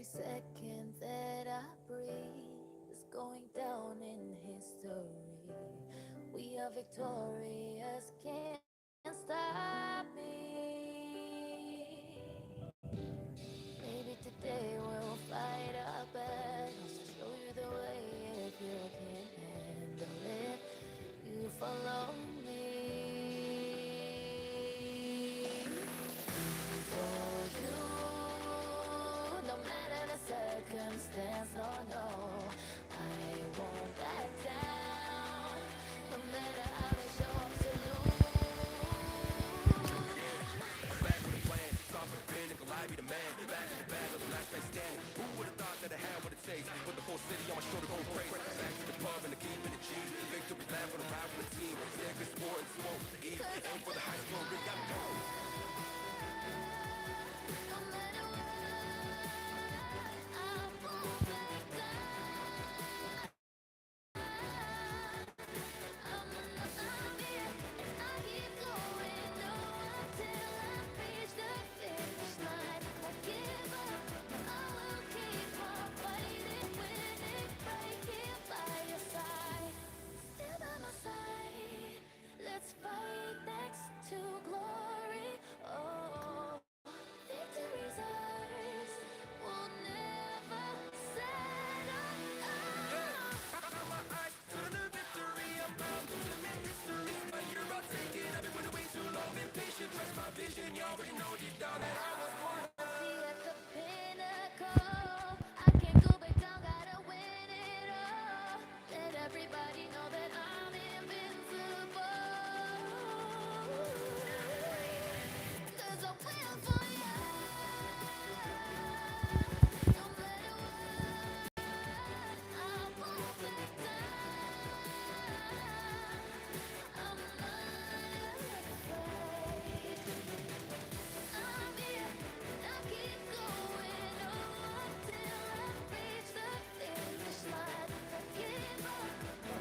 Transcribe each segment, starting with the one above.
second that I breathe is going down in history. We are victorious, can't stop me. Maybe today we'll fight our battles, show you the way if you can't handle it. You follow me. For you, no matter the circumstance, oh no, I won't back down. No matter how they show up to lose. I'm back with a plan, top of the pinnacle, I be the man. Back to the battle, the last man standing. Who would have thought that I had what it takes? Put the whole city on my shoulder, going crazy. Back to the pub and the keeping it cheap. Victory plan for the ride with the team. Yeah, good sport and smoke to eat. Aim for the high school, ring out the no matter what, I won't back down. I'm here, and I keep going until I reach the finish line. I give up, I will keep on fighting, winning right here by your side. Still by my side, let's fight next to glory. Oh, victory's ours, we'll never settle. Turn my eyes to the victory, I'm bound to make history. A year I'll take it, I've been waiting way too long, been patient, trust my vision. You already know deep down that I was born. See at the pinnacle, I can't go back down, gotta win it all. Let everybody know that I'm invincible. Cause I will for you, no matter what, I won't back down. I'm not afraid. I'm here, and I'll keep going until I reach the finish line. I give up,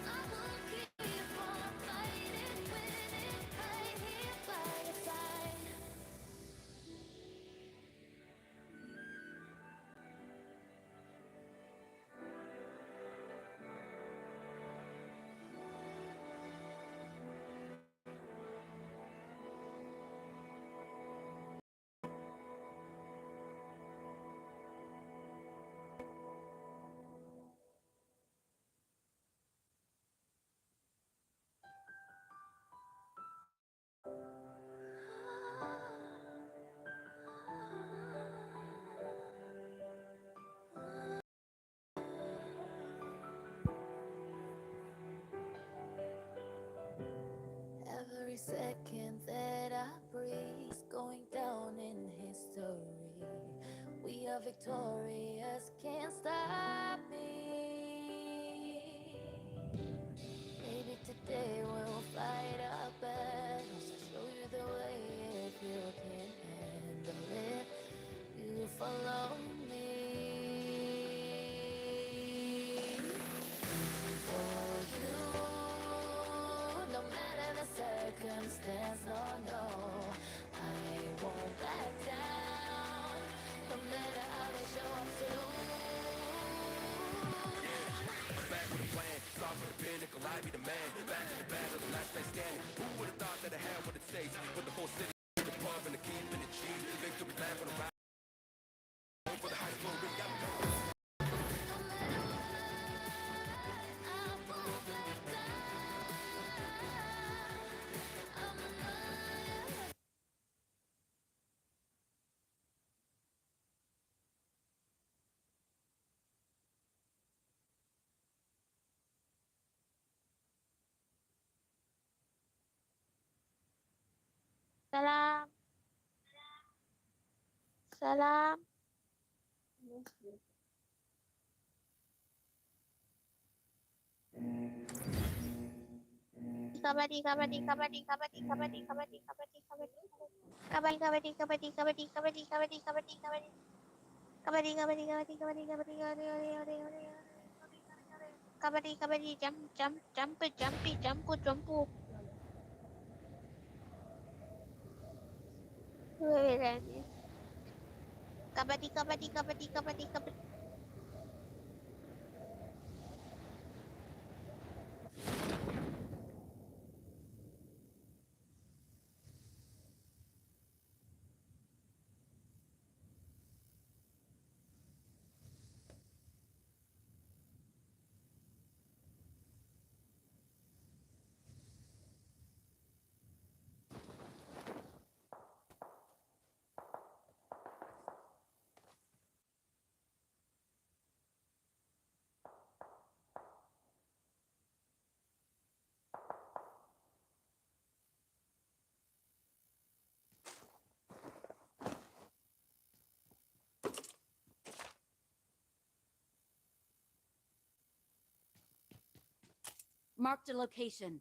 I will keep on fighting, winning right here by your side. Every second that I breathe is going down in history. We are victorious, can't stop me. Maybe today we'll fight our battles, show you the way if you can't handle it. You follow me. For you, no matter the circumstance, oh no, I won't back down. No matter how they show up to lose. I'm back with a plan, top of the pinnacle, I be the man. Back to the battle, the last man standing. Who would have thought that I had what it takes? Put the whole city in the pub and the keeping it cheap. Victory plan for the ride. Aim for the high school, ring out the no matter what, I won't back down. I'm not. Salam, salam. Kabaddi, kabaddi, kabaddi, kabaddi, kabaddi, kabaddi, kabaddi, kabaddi, kabaddi, kabaddi, kabaddi, kabaddi, kabaddi, kabaddi, kabaddi, kabaddi. Kabaddi, kabaddi, kabaddi, kabaddi, kabaddi, kabaddi, kabaddi, kabaddi, jump, jump, jump, jumpy, jump, jump. Wait, Kabaddi, kabaddi, kabaddi, kabaddi, kabaddi. Marked a location.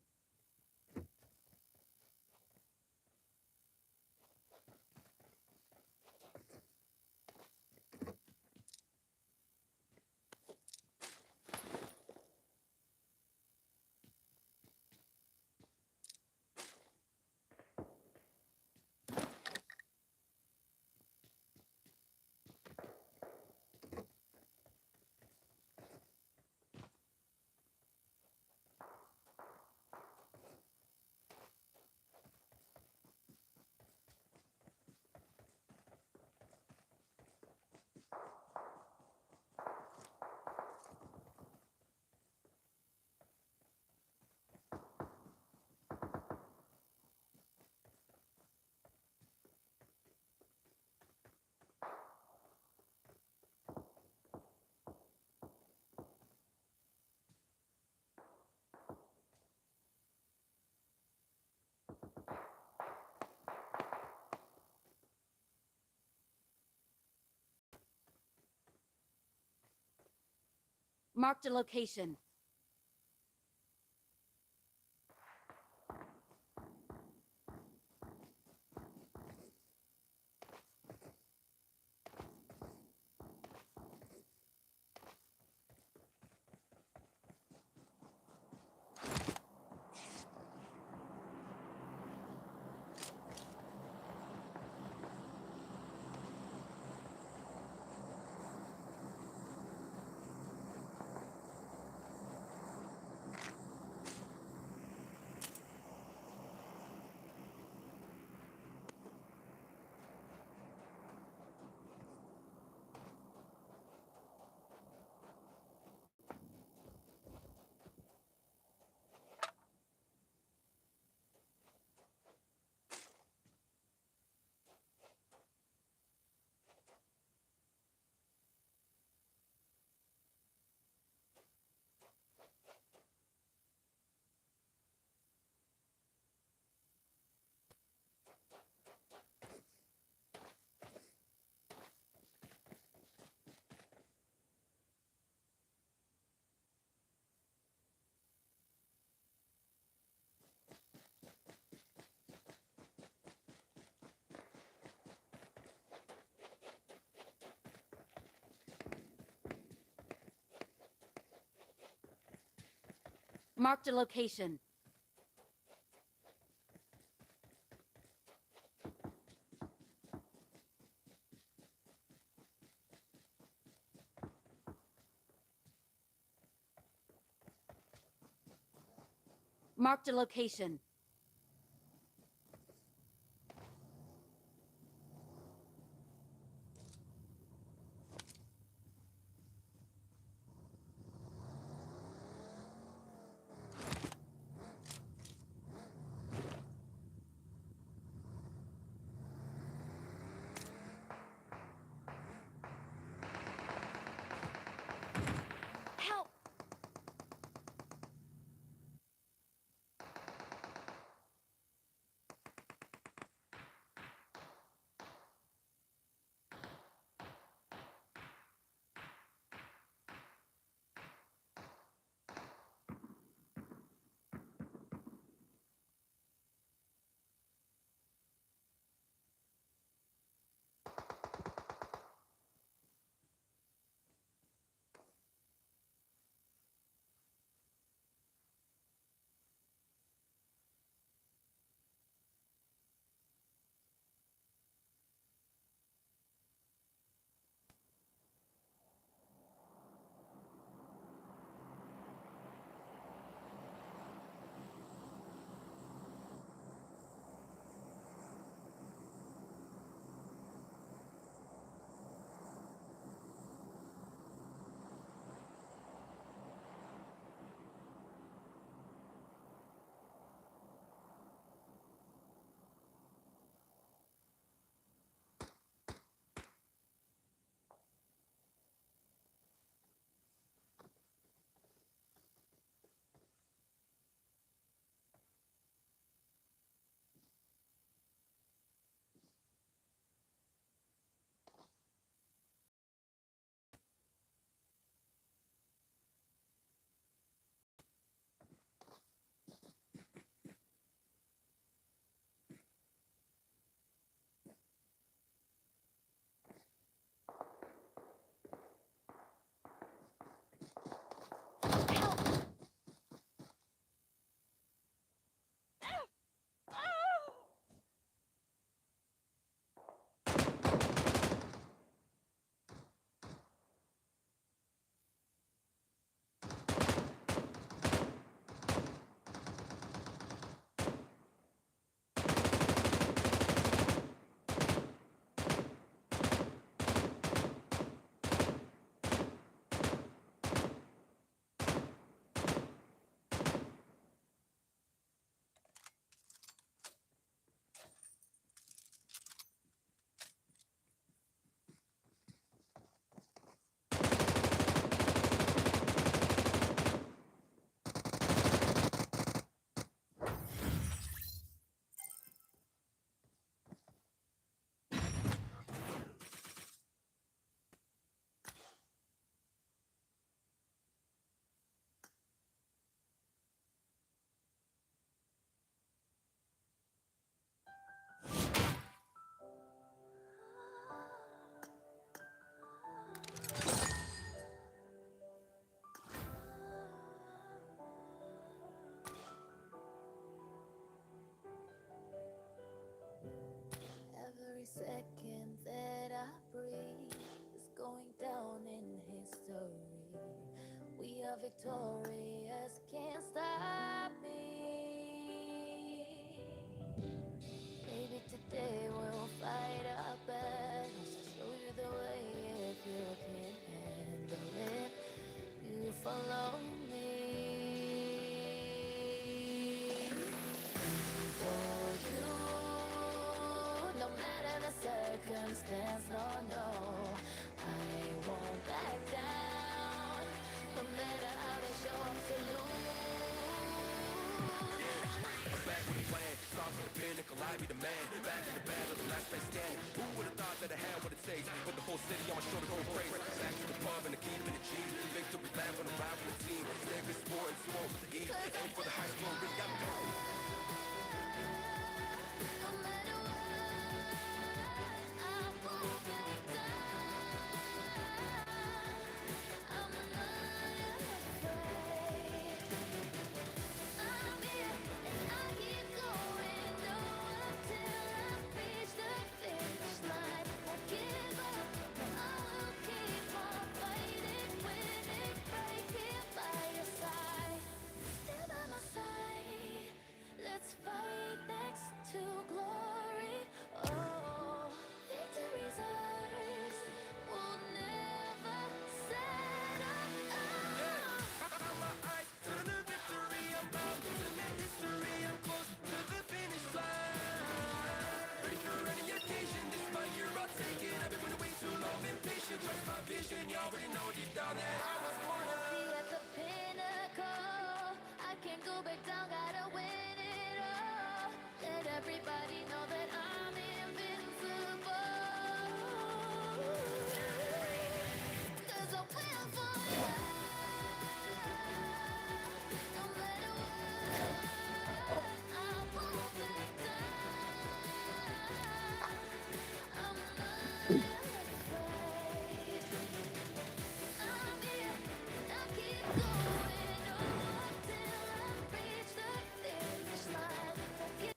Marked a location. Marked a location. Marked a location. Help! Every second that I breathe is going down in history. We are victorious, can't stop me. Maybe today we'll fight our battles. Show you the way if you can handle it. You follow me. For you, no matter the circumstance, no, I won't back down. No matter how they show up to lose. Back with the plan, start from the pinnacle, I be the man. Back in the battle, the last place standing. Who would have thought that I had what it takes? Put the whole city on my shoulder, go crazy. Back to the pub and the key to the G. Victory lap on the ride with the team. Stay good sport and smoke with the E. Aim for the high score, really got me going. No matter what, I won't back down. I'm not afraid. I'm here and I keep going. No, until I reach the finish line. Won't give up. No, I will keep on fighting, winning right here by your side. Stand by my side. Let's fight next to glory. Oh, victory's ours. We'll never settle. Got my eyes to the victory, I'm about to make history. I'm close to the finish line. Ready for any occasion, this my year, I'll take it. I've been waiting way too long, been patient, trust my vision. You already know deep down that I was born to Be at the pinnacle. I can't go back down, gotta win it all. Let everybody know that I'm invincible. 'Cause I will for you. No matter what, I won't back down. I'm not afraid. I'm here and I keep going. Oh, till I reach the finish line. Won't give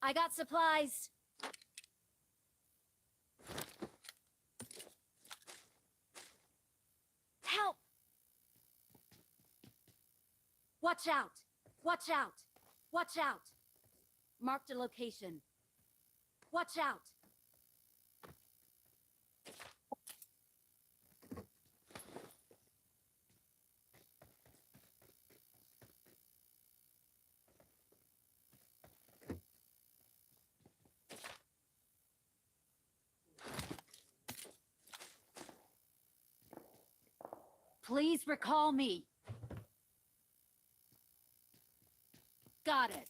I got supplies. Help! Watch out! Watch out! Watch out! Marked a location. Watch out! Please recall me. Got it.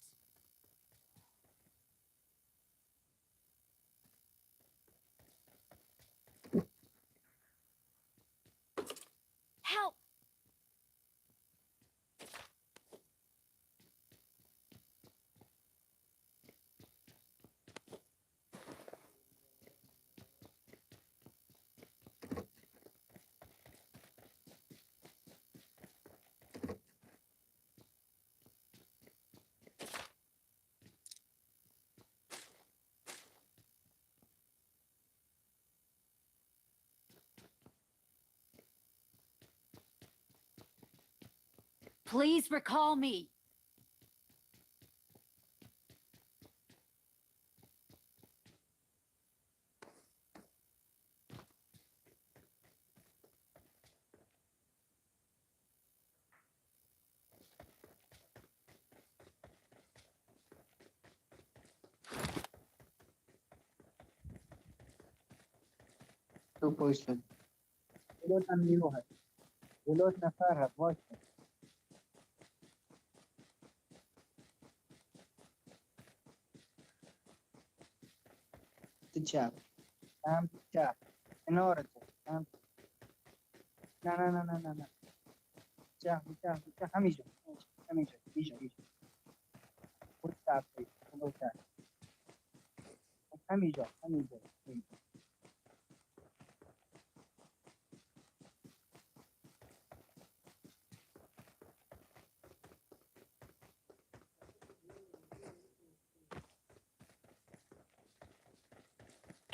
Help! Please recall me. Two position. Reload and new है. Reload नफर है. Watch. Tchau. Tchau. Ignore. No. Tchau. Hamijo. Bicho. Put that please. Put that. Hamijo.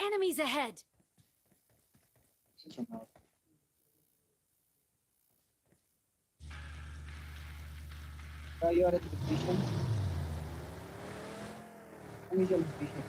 Enemies ahead. So you are at the position. Hamijo position.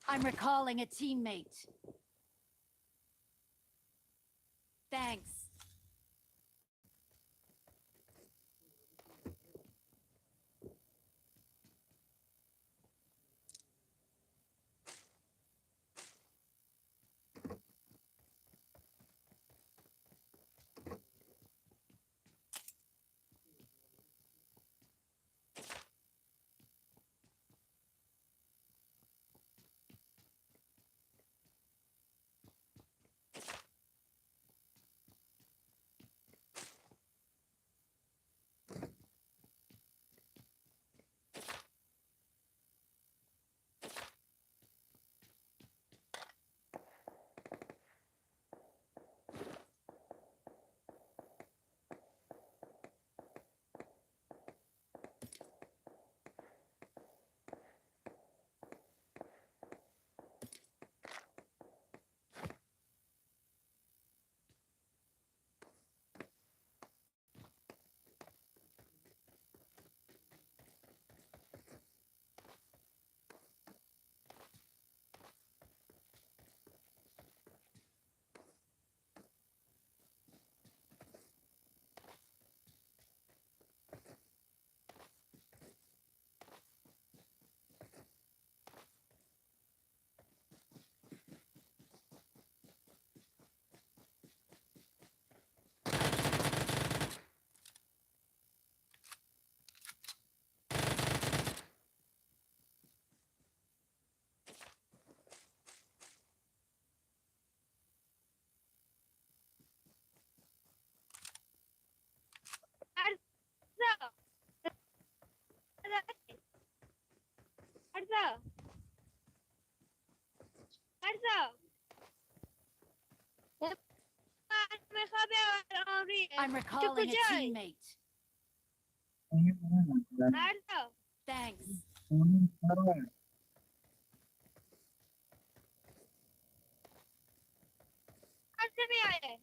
I'm recalling a teammate. Thanks. Marza. Marza. I'm recalling a teammate. Marza. Thanks. Marza में आए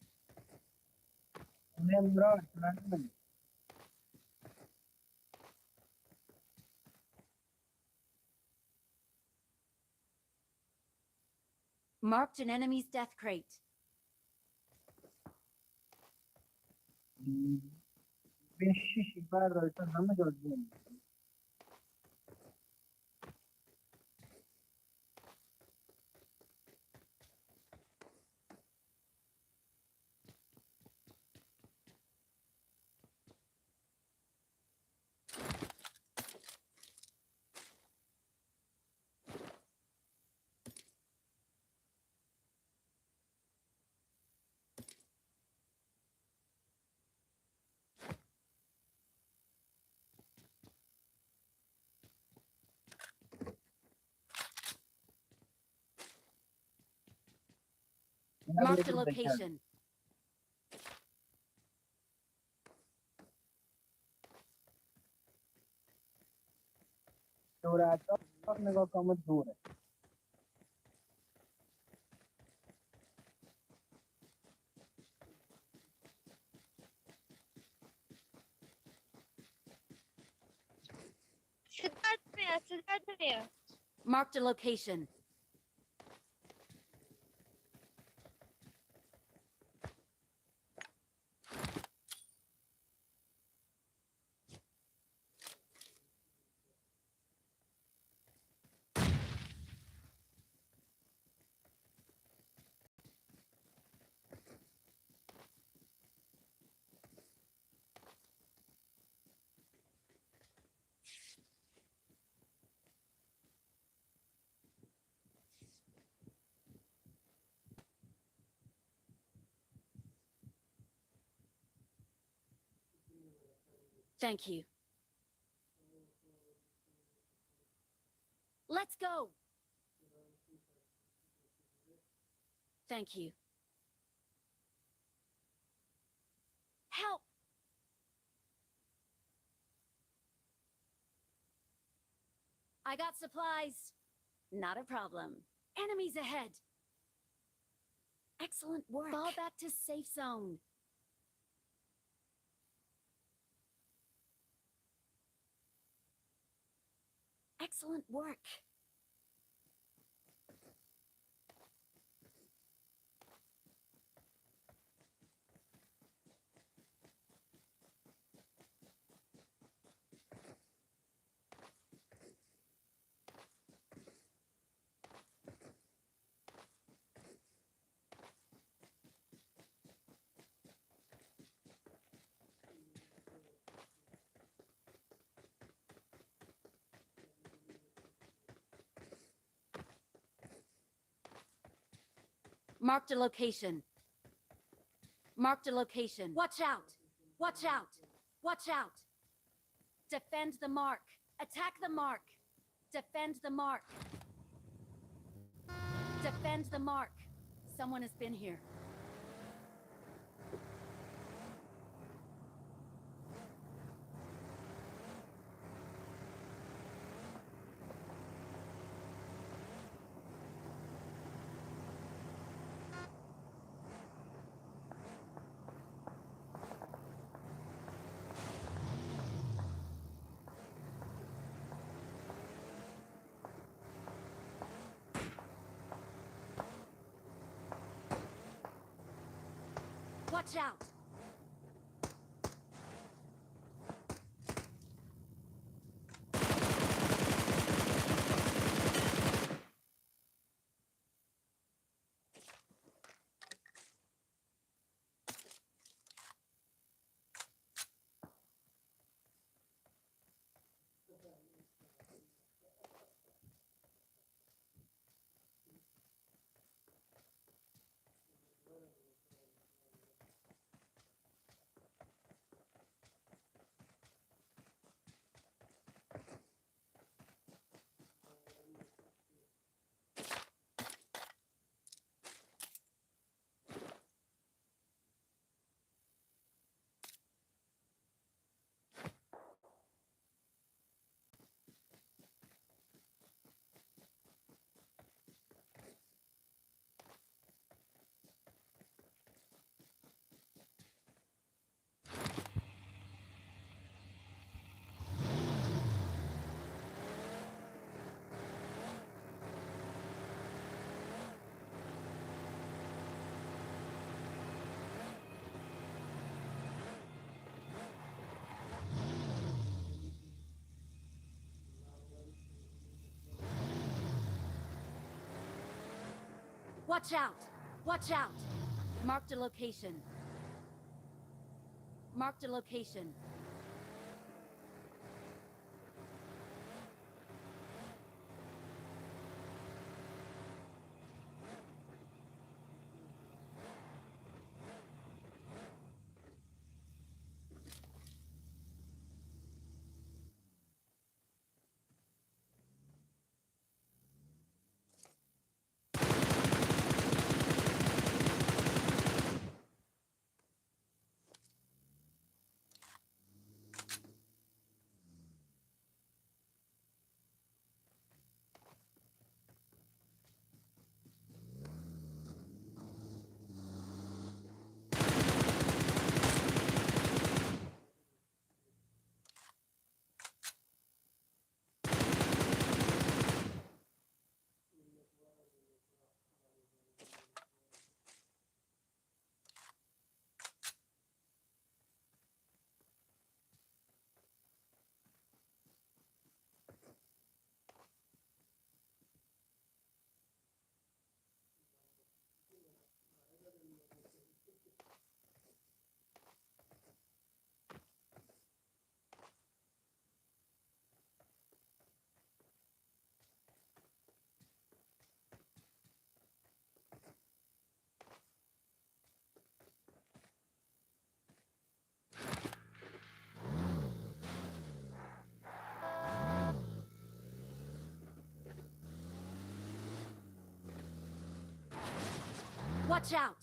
Marked an enemy's death crate. Marked a location. Siddharth में है Marked a location. Thank you. Let's go. Thank you. Help! I got supplies. Not a problem. Enemies ahead. Excellent work. Fall back to safe zone. Excellent work. Marked a location. Marked a location. Watch out! Watch out! Watch out! Defend the mark. Attack the mark. Defend the mark. Defend the mark. Someone has been here. Watch out! Watch out! Watch out! Marked a location. Marked a location. Watch out!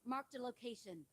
Marked a location.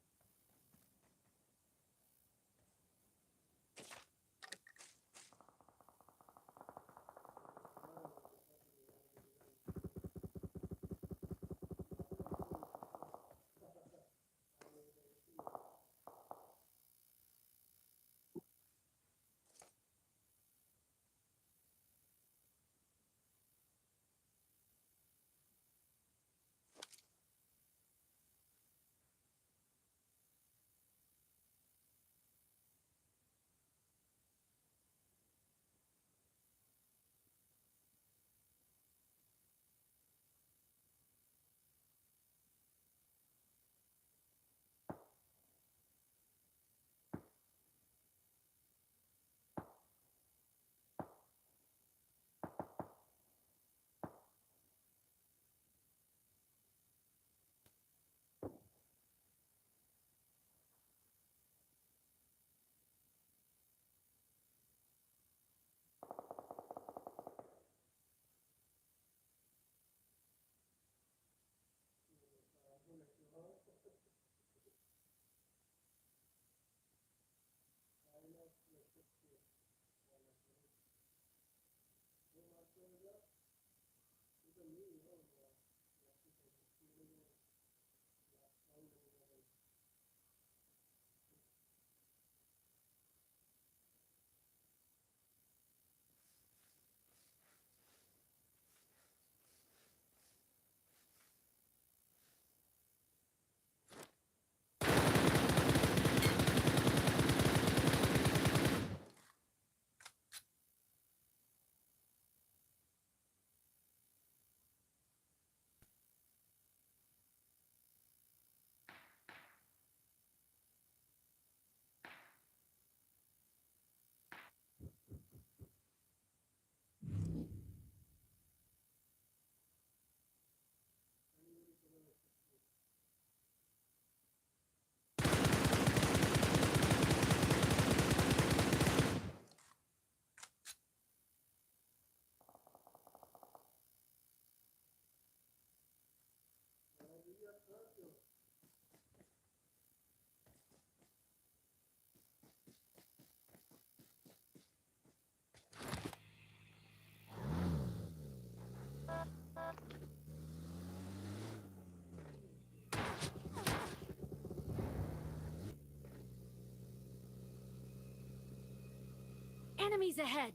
Enemies ahead!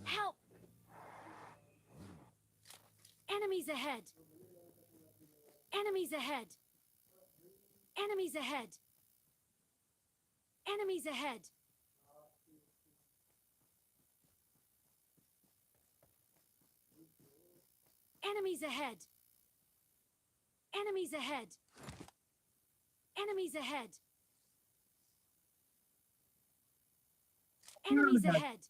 Help! Enemies ahead! Enemies ahead! Enemies ahead! Enemies ahead! Enemies ahead! Enemies ahead! Enemies ahead! Enemies ahead!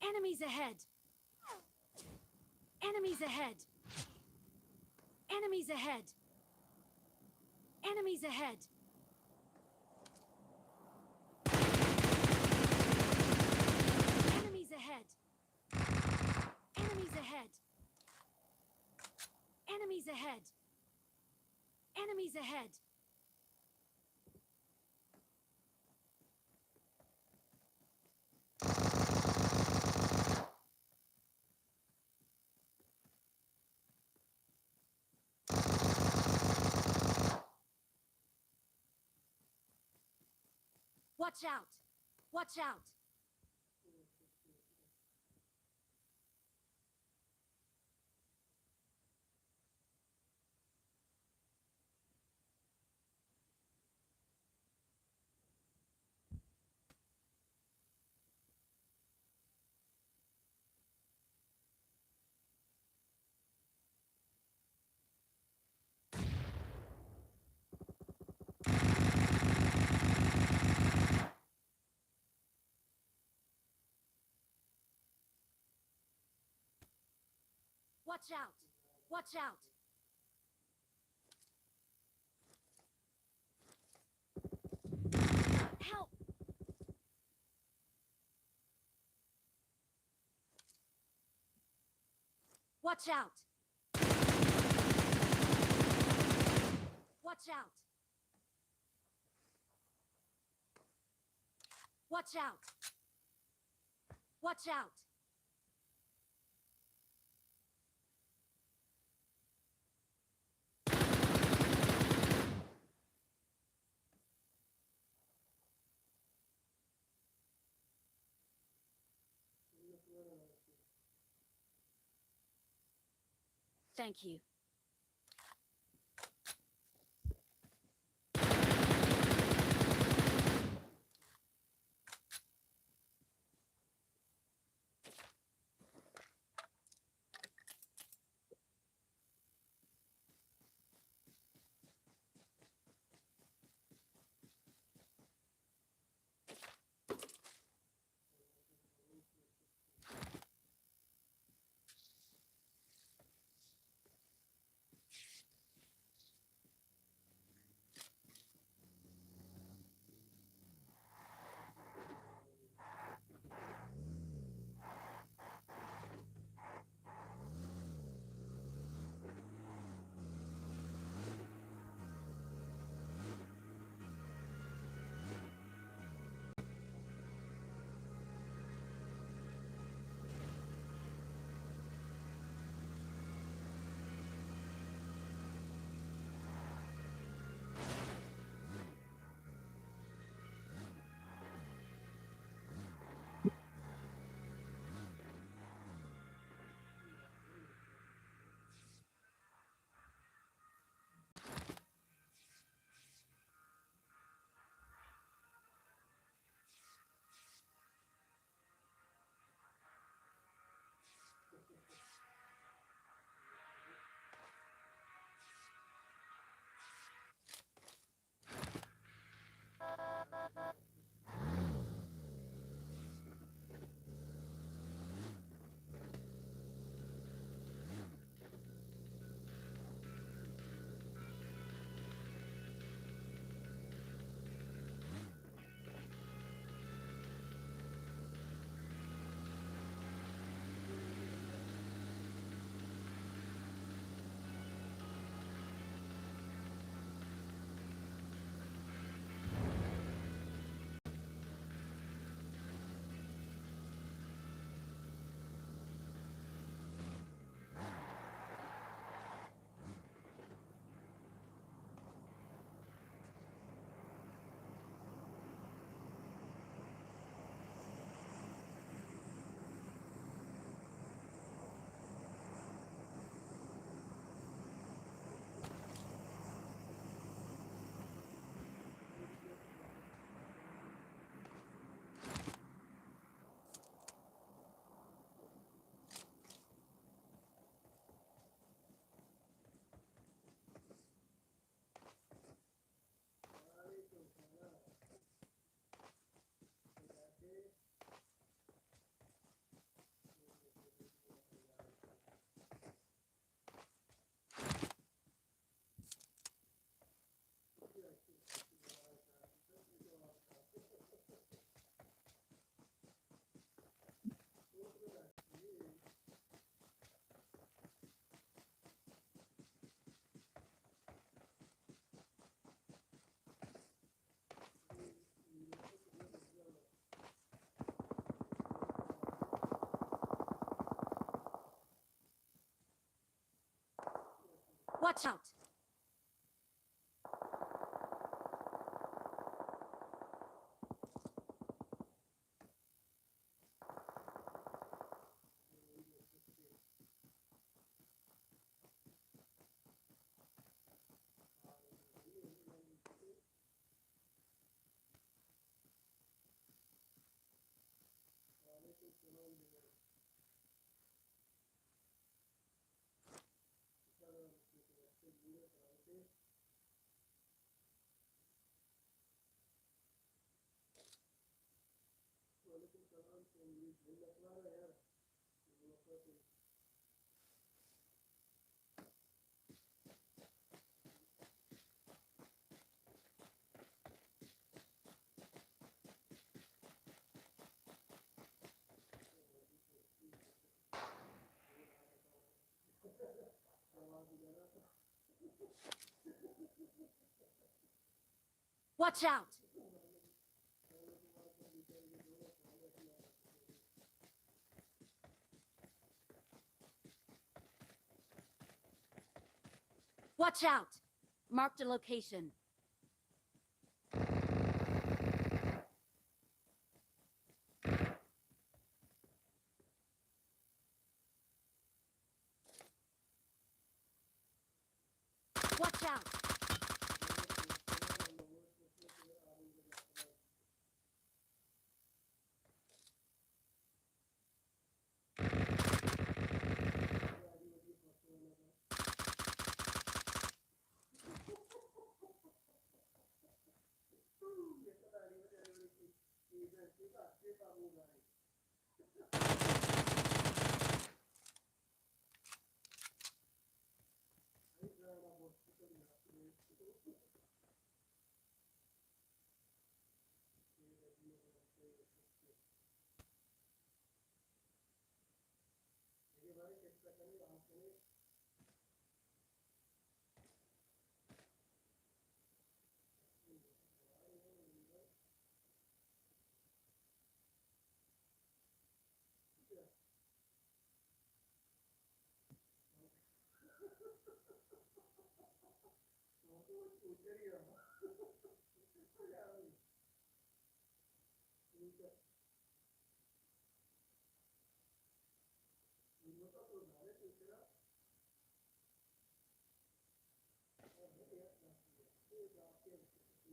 Enemies ahead! Enemies ahead! Enemies ahead! Enemies ahead! Enemies ahead! Enemies ahead! Enemies ahead! Enemies ahead! Watch out! Watch out! Watch out! Watch out! Help! Watch out! Watch out! Watch out! Watch out! Thank you. Watch out! Watch out! Watch out! Marked a location. Watch out!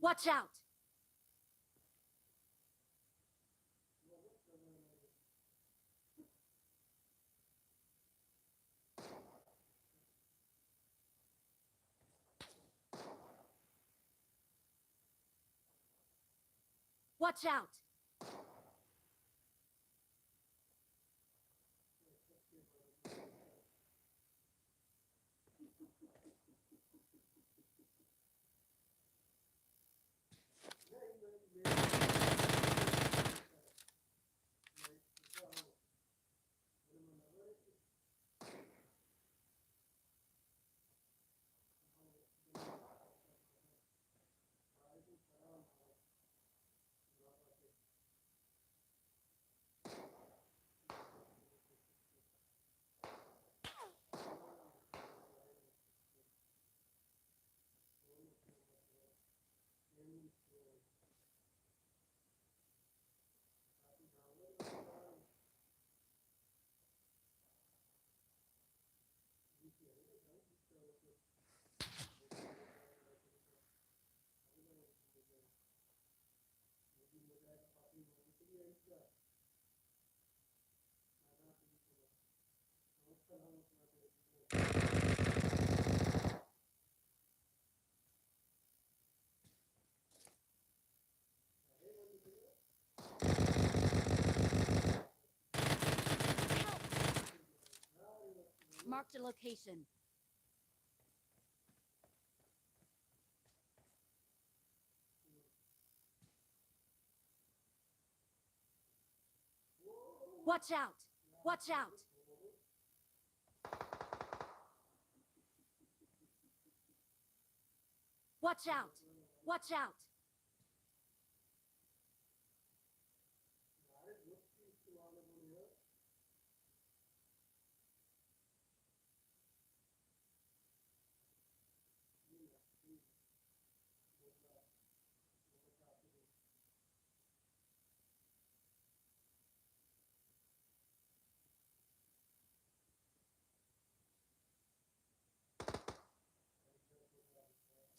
Watch out! Watch out! Marked a location. Watch out! Watch out! Watch out! Watch out!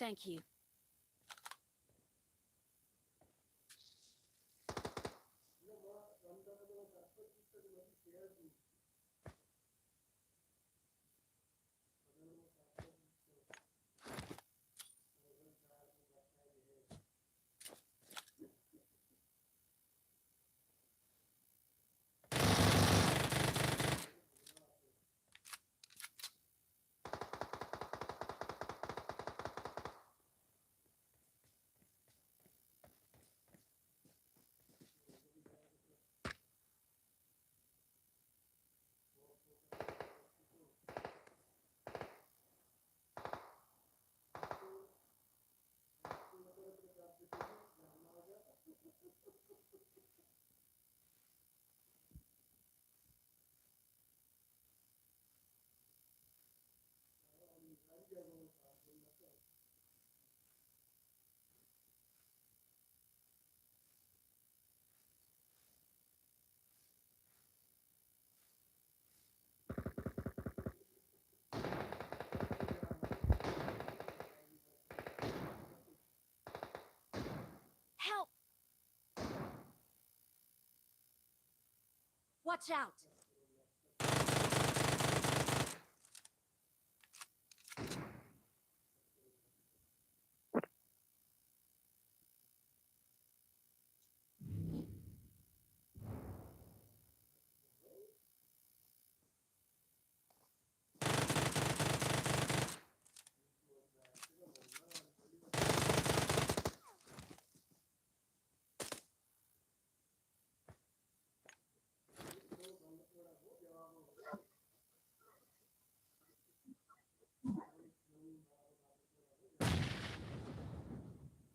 Thank you. Help! Watch out!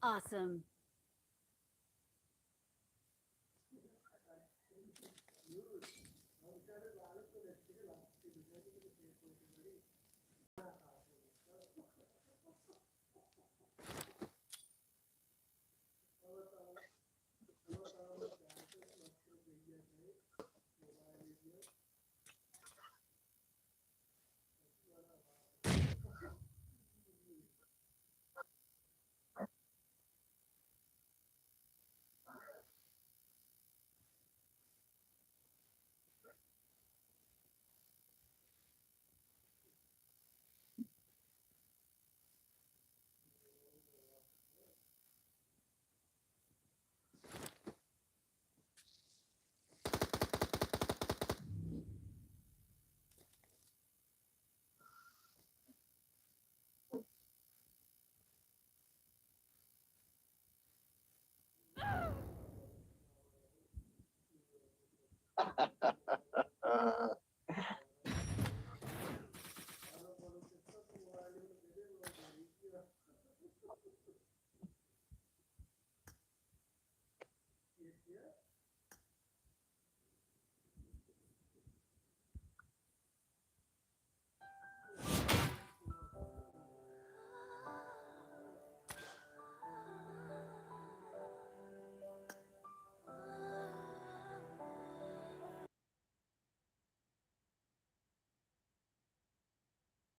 Awesome.